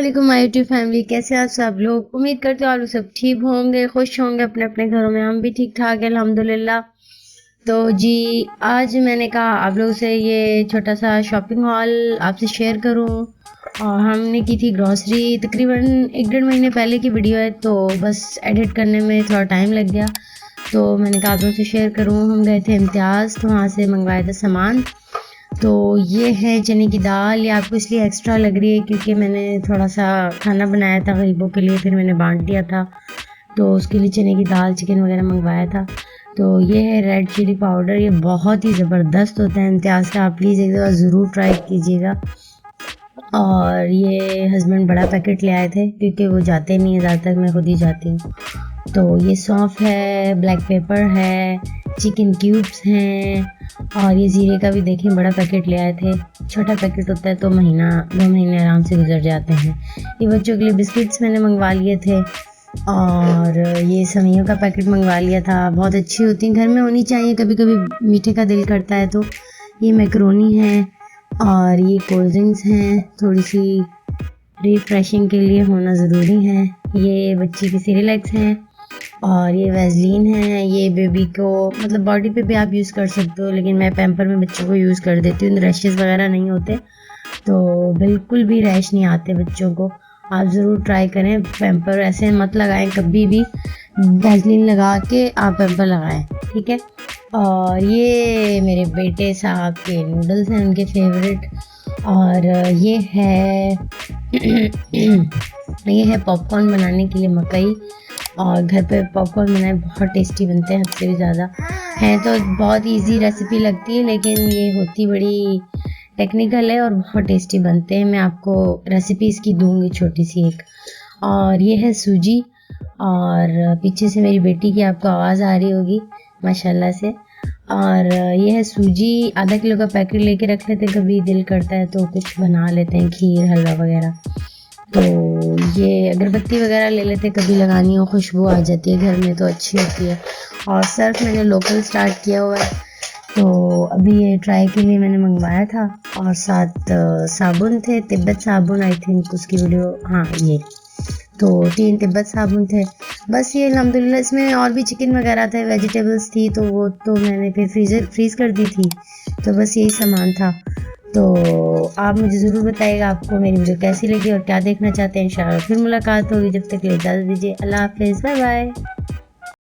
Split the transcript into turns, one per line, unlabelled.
अस्सलाम my YouTube family, कैसे हैं आप सब लोग। उम्मीद करते हो आप लोग सब ठीक होंगे, खुश होंगे अपने अपने घरों में। हम भी ठीक ठाक है अल्हम्दुलिल्लाह। तो जी, आज मैंने कहा आप लोगों से ये छोटा सा शॉपिंग हॉल आपसे शेयर करूं। और हमने की थी ग्रॉसरी, तकरीबन 1-1.5 महीने पहले की वीडियो है, तो बस एडिट करने में थोड़ा टाइम लग गया, तो मैंने कहा आप लोगों से शेयर करूं। हम गए थे इम्तियाज़, तो वहाँ से मंगवाया था सामान। तो ये है चने की दाल। ये आपको इसलिए एक्स्ट्रा लग रही है क्योंकि मैंने थोड़ा सा खाना बनाया था गरीबों के लिए, फिर मैंने बांट दिया था, तो उसके लिए चने की दाल चिकन वगैरह मंगवाया था। तो ये है रेड चिली पाउडर, ये बहुत ही ज़बरदस्त होता है इम्तियाज़ का, आप प्लीज़ एक दफ़ा ज़रूर ट्राई कीजिएगा। और ये हस्बैंड बड़ा पैकेट ले आए थे क्योंकि वो जाते नहीं है ज़्यादातर, मैं खुद ही जाती हूँ। तो ये सौंफ है, ब्लैक पेपर है, चिकन क्यूब्स हैं, और ये ज़ीरे का भी देखें बड़ा पैकेट ले आए थे। छोटा पैकेट होता है तो 1-2 महीने आराम से गुजर जाते हैं। ये बच्चों के लिए बिस्किट्स मैंने मंगवा लिए थे, और ये सवैयों का पैकेट मंगवा लिया था। बहुत अच्छी होती हैं, घर में होनी चाहिए, कभी कभी मीठे का दिल करता है। तो ये मैक्रोनी है, और ये कोल्ड ड्रिंक्स हैं, थोड़ी सी रिफ्रेशिंग के लिए होना ज़रूरी है। ये बच्ची की सिरिलैक्स हैं, और ये वैसलीन है। ये बेबी को मतलब बॉडी पे भी आप यूज़ कर सकते हो, लेकिन मैं पैम्पर में बच्चों को यूज़ कर देती हूँ, रैशेज़ वगैरह नहीं होते, तो बिल्कुल भी रैश नहीं आते बच्चों को। आप ज़रूर ट्राई करें, पैम्पर ऐसे मत लगाएं कभी भी, वैसलीन लगा के आप पैम्पर लगाएं, ठीक है। और ये मेरे बेटे साहब के नूडल्स हैं, उनके फेवरेट। और ये है ये है पॉपकॉर्न बनाने के लिए मकई, और घर पे पॉपकॉर्न बनाए बहुत टेस्टी बनते हैं, हद से भी ज़्यादा हैं। तो बहुत इजी रेसिपी लगती है, लेकिन ये होती बड़ी टेक्निकल है और बहुत टेस्टी बनते हैं। मैं आपको रेसिपी इसकी दूंगी छोटी सी एक। और ये है सूजी, और पीछे से मेरी बेटी की आपको आवाज़ आ रही होगी माशाल्लाह से। और ये है सूजी, आधा किलो का पैकेट लेके रख लेते हैं, कभी दिल करता है तो कुछ बना लेते हैं, खीर हलवा वगैरह। तो ये अगरबत्ती वगैरह ले लेते, कभी लगानी हो, खुशबू आ जाती है घर में तो अच्छी होती है। और सर्फ मैंने लोकल स्टार्ट किया हुआ है, तो अभी ये ट्राई के लिए मैंने मंगवाया था। और साथ साबुन थे, तिब्बत साबुन, आई थिंक उसकी वीडियो, हाँ ये, तो 3 तिब्बत साबुन थे। बस ये अल्हम्दुलिल्लाह, इसमें और भी चिकन वगैरह थे, वेजिटेबल्स थी, तो वो तो मैंने फिर फ्रीज़ कर दी थी। तो बस यही सामान था। तो आप मुझे ज़रूर बताइएगा आपको मेरी वीडियो कैसी लगी और क्या देखना चाहते हैं। इंशाल्लाह फिर मुलाकात होगी, जब तक के लिए इजाज़त दीजिए। अल्लाह हाफ़िज़, बाय बाय।